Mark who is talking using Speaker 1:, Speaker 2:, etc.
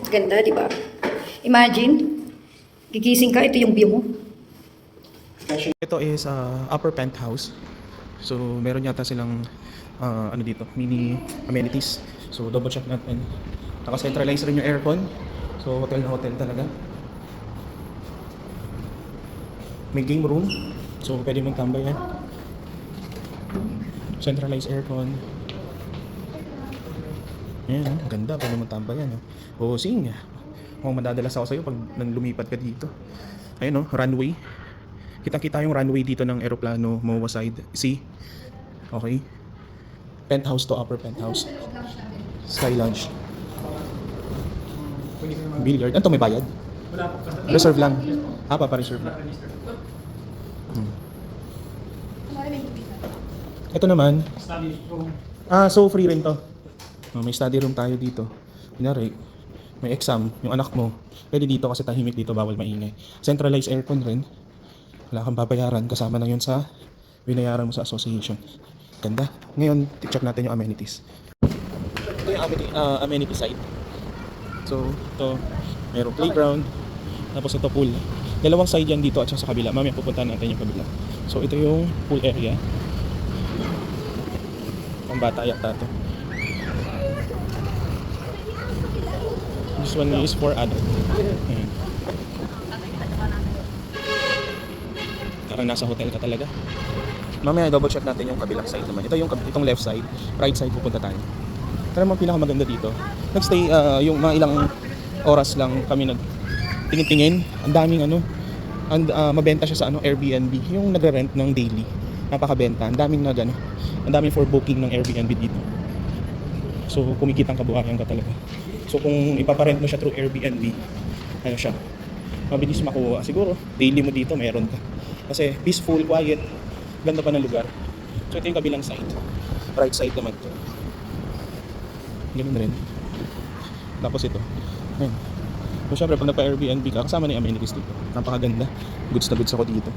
Speaker 1: Ganda, di ba? Imagine, gigising ka, ito yung view mo.
Speaker 2: Ito is upper penthouse. So meron yata silang ano dito, mini amenities. So double check natin. Naka-centralize rin yung aircon. So hotel na hotel talaga. May game room. So pwede magtambay yan. Centralized aircon. Ayan, oh, ganda. Pwede magtambay yan. Oh. O sing. Mukhang madadalas ako sa'yo pag nang lumipat ka dito. Ayun oh, runway. Kitang-kita yung runway dito ng eroplano, MOA side. See? Okay. Penthouse to upper penthouse. Sky Lounge. Billiard. Ano to, may bayad? Reserve lang. Papa-reserve lang. Ito naman. So free rin to. May study room tayo dito. Kunyari, may exam, yung anak mo. Pwede dito kasi tahimik dito, bawal maingay. Centralized aircon rin. Wala kang babayaran, kasama na yun sa binayaran mo sa association. Ganda. Ngayon, check natin yung amenities. Ito yung amenity side. So, ito, mayroong playground. Tapos ito pool. Dalawang side yan dito at sa kabila. Mamaya pupuntahan natin yung kabila. So, ito yung pool area. Pang bata yata ito. This one is for adult. Ayan. Parang nasa hotel ka talaga. Mamaya double check natin yung kabilang side naman. Ito yung itong left side, right side pupunta tayo. Pero ang pinakamaganda dito, nagstay yung mga ilang oras lang kami nagtingin-tingin. Ang daming mabenta siya sa Airbnb, yung nagre-rent ng daily. Napakabenta. Ang daming ang daming for booking ng Airbnb dito. So kumikitang kabuhayan ka talaga. So kung ipaparent mo siya through Airbnb, ano siya, mabilis makuha. Siguro daily mo dito meron ka. Kasi peaceful, quiet, ganda pa ng lugar. So ito yung kabilang side. Right side naman ito. Ganun rin. Tapos ito. Ayun. So syempre pag nagpa-Airbnb ka, kasama na yung amenities dito. Napakaganda. Goods na goods ako dito.